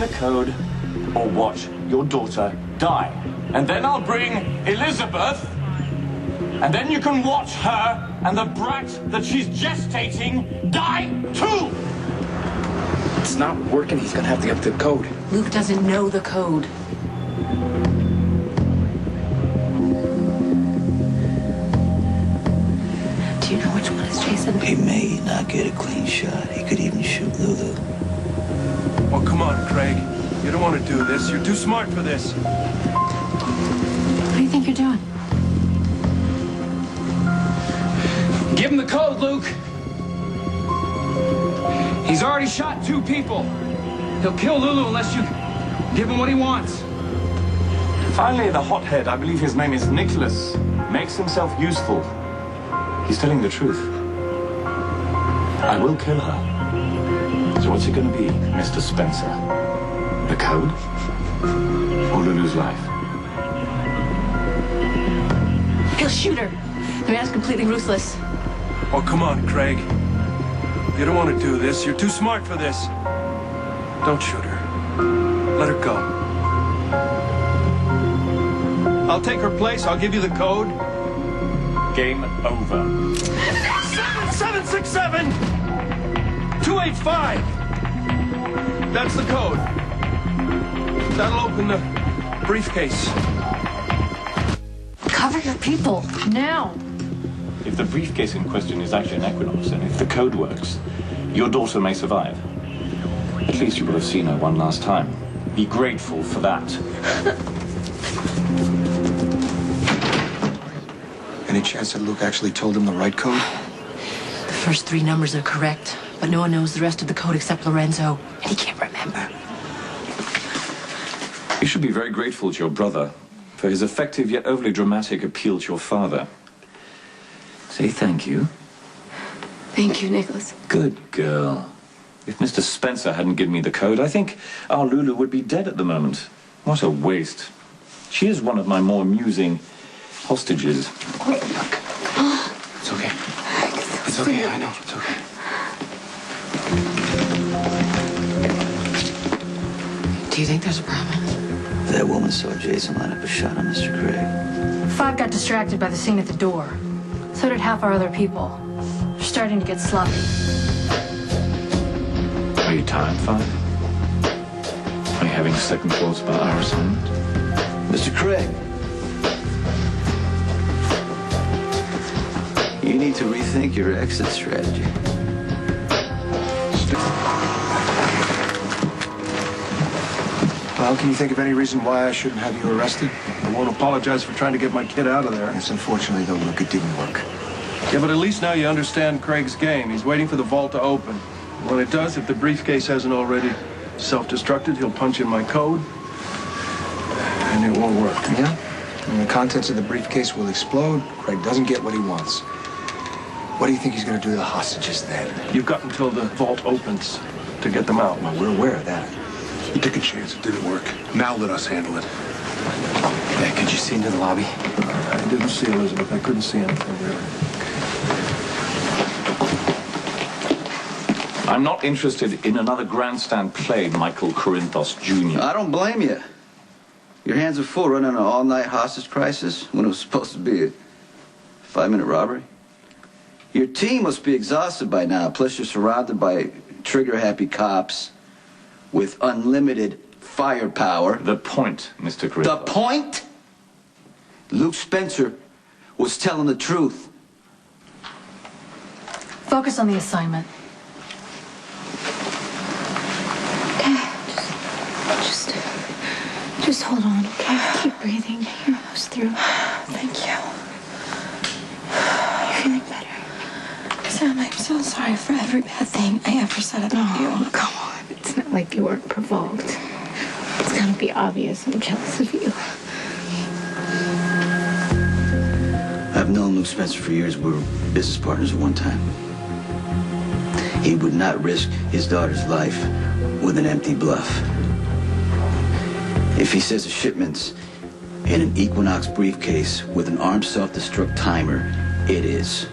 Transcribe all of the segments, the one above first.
the code or watch your daughter die. And then I'll bring Elizabeth, and then you can watch her and the brat that she's gestating die too! It's not working. He's gonna have to get the code. Luke doesn't know the code. Do you know which one is Jason? He may not get a clean shot. He could even shoot Lulu. Oh, come on, Craig. You don't want to do this. You're too smart for this. What do you think you're doing? Give him the code, Luke. He's already shot 2 people. He'll kill Lulu unless you give him what he wants. Finally, the hothead, I believe his name is Nicholas, makes himself useful. He's telling the truth. I will kill her. So what's it going to be, Mr. Spencer? The code? Or Lulu's life? He'll shoot her. The man's completely ruthless. Oh, come on, Craig. You don't want to do this. You're too smart for this. Don't shoot her. Let her go. I'll take her place. I'll give you the code. Game over. 767 285. That's the code. That'll open the briefcase. Cover your people, now. If the briefcase in question is actually an Equinox, and if the code works, your daughter may survive. At least you will have seen her one last time. Be grateful for that. Any chance that Luke actually told him the right code? The first 3 numbers are correct, but no one knows the rest of the code except Lorenzo, and he can't remember. You should be very grateful to your brother for his effective yet overly dramatic appeal to your father. Say thank you. Thank you, Nicholas. Good girl. If Mr. Spencer hadn't given me the code, I think our Lulu would be dead at the moment. What a waste. She is one of my more amusing hostages. It's okay. It's okay, I know. It's okay. Do you think there's a problem? That woman saw Jason line up a shot on Mr. Craig. 5 got distracted by the scene at the door. So did half our other people. They're starting to get sloppy. Are you tired, 5? Are you having second thoughts about our assignment? Mr. Craig, you need to rethink your exit strategy. Well, can you think of any reason why I shouldn't have you arrested? I won't apologize for trying to get my kid out of there. Yes, unfortunately, though, Luke, it didn't work. Yeah, but at least now you understand Craig's game. He's waiting for the vault to open. When it does, if the briefcase hasn't already self-destructed, he'll punch in my code, and it won't work. Yeah? And the contents of the briefcase will explode. Craig doesn't get what he wants. What do you think he's going to do to the hostages then? You've got until the vault opens to get them out. Well, we're aware of that. You took a chance. It didn't work. Now let us handle it. Yeah, could you see into the lobby? I didn't see Elizabeth. I couldn't see anything, really. I'm not interested in another grandstand play, Michael Corinthos Jr. I don't blame you. Your hands are full running an all-night hostage crisis when it was supposed to be a 5-minute robbery. Your team must be exhausted by now, plus you're surrounded by trigger-happy cops with unlimited firepower. The point, Mr. Corinthos. The point? Luke Spencer was telling the truth. Focus on the assignment. Just hold on, okay? Keep breathing. You're almost through. Thank you. You're feeling better. Sam, I'm so sorry for every bad thing I ever said about you. Come on. It's not like you weren't provoked. It's gonna be obvious I'm jealous of you. I've known Luke Spencer for years. We were business partners at one time. He would not risk his daughter's life with an empty bluff. If he says a shipment's in an Equinox briefcase with an armed self-destruct timer, it is.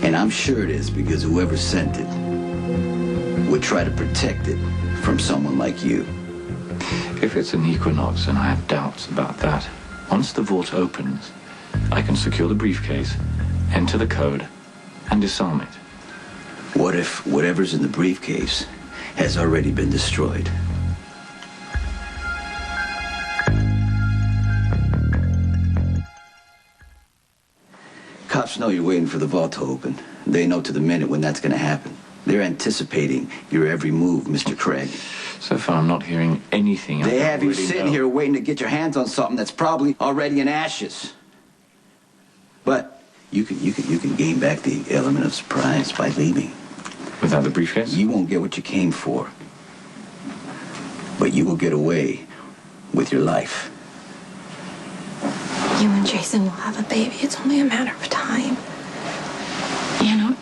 And I'm sure it is because whoever sent it would try to protect it from someone like you. If it's an equinox, and I have doubts about that, once the vault opens, I can secure the briefcase, enter the code, and disarm it. What if whatever's in the briefcase has already been destroyed? Cops know you're waiting for the vault to open. They know to the minute when that's going to happen. They're anticipating your every move, Mr. Craig. So far, I'm not hearing anything. They have you sitting here waiting to get your hands on something that's probably already in ashes. But you can gain back the element of surprise by leaving. Without the briefcase? You won't get what you came for. But you will get away with your life. You and Jason will have a baby. It's only a matter of time. You know,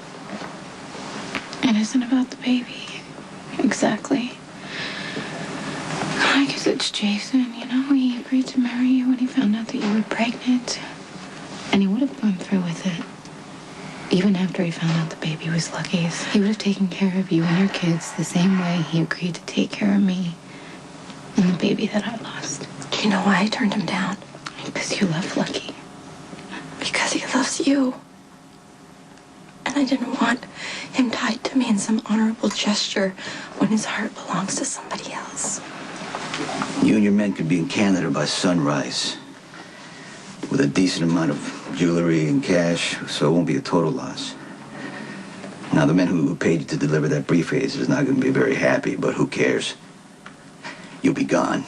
it isn't about the baby. Exactly. I guess it's Jason, you know. He agreed to marry you when he found out that you were pregnant. And he would have gone through with it. Even after he found out the baby was Lucky's. He would have taken care of you and your kids the same way he agreed to take care of me and the baby that I lost. Do you know why I turned him down? Because you love Lucky. Because he loves you. And I didn't want him tied to me in some honorable gesture when his heart belongs to somebody else. You and your men could be in Canada by sunrise with a decent amount of jewelry and cash, so it won't be a total loss. Now, the man who paid you to deliver that briefcase is not going to be very happy, but who cares? You'll be gone.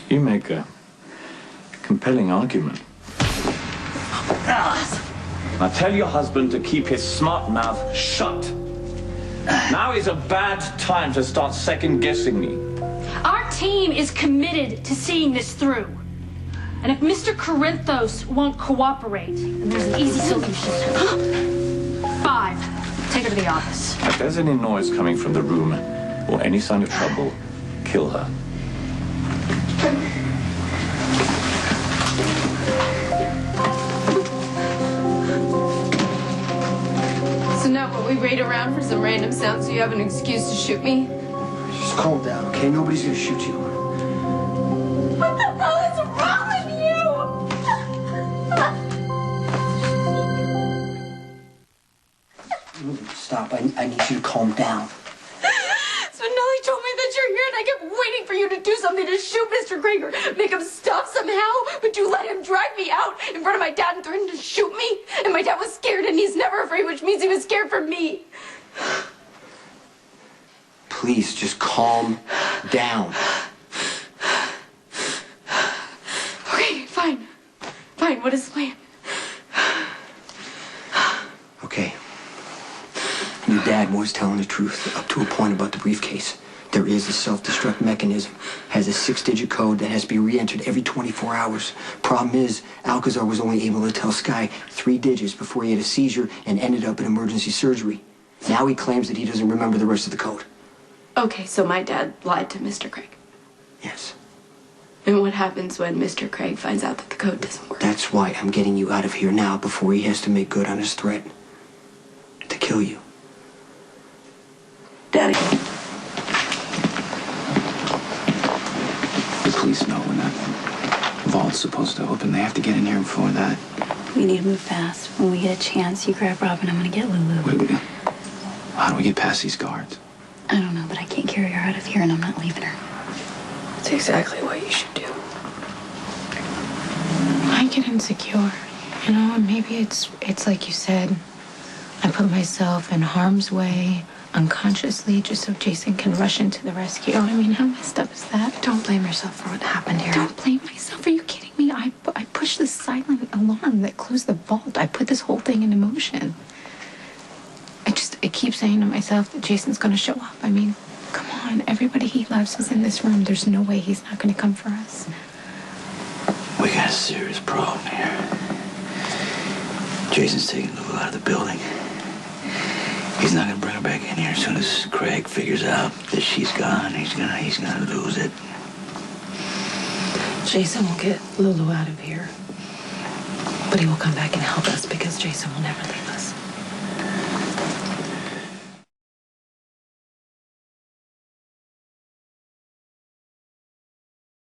You make a compelling argument. Now tell your husband to keep his smart mouth shut. Now is a bad time to start second-guessing me. Our team is committed to seeing this through. And if Mr. Corinthos won't cooperate, then there's an easy solution. 5, take her to the office. If there's any noise coming from the room or any sign of trouble, kill her. So now when we raid around for some random sounds so you have an excuse to shoot me? Just calm down, okay? Nobody's gonna shoot you. What the hell is wrong with you? Stop. I need you to calm down. So Nellie told me that you're here and I kept waiting for you to do something to shoot Mr. Craig or make him stop somehow, but you let him drag me out in front of my dad and threatened to shoot me. And my dad was scared and he's never afraid, which means he was scared for me. Please, just calm down. Okay, fine. Fine, what is the plan? Okay. Your dad was telling the truth up to a point about the briefcase. There is a self-destruct mechanism. Has a 6-digit code that has to be re-entered every 24 hours. Problem is, Alcazar was only able to tell Sky 3 digits before he had a seizure and ended up in emergency surgery. Now he claims that he doesn't remember the rest of the code. Okay, so my dad lied to Mr. Craig. Yes. And what happens when Mr. Craig finds out that the code doesn't work? That's why I'm getting you out of here now before he has to make good on his threat. To kill you. Daddy. The police know when that vault's supposed to open. They have to get in here before that. We need to move fast. When we get a chance, you grab Robin. I'm gonna get Lulu. Wait. How do we get past these guards? I don't know, but I can't carry her out of here, and I'm not leaving her. That's exactly what you should do. I get insecure, you know, and maybe it's like you said. I put myself in harm's way unconsciously just so Jason can rush into the rescue. I mean, how messed up is that? Don't blame yourself for what happened here. Don't blame myself. Are you kidding me? I pushed the silent alarm that closed the vault. I put this whole thing into motion. I keep saying to myself that Jason's going to show up. I mean, come on. Everybody he loves is in this room. There's no way he's not going to come for us. We got a serious problem here. Jason's taking Lulu out of the building. He's not gonna bring her back in here as soon as Craig figures out that she's gone. He's gonna lose it. Jason will get Lulu out of here. But he will come back and help us because Jason will never leave us.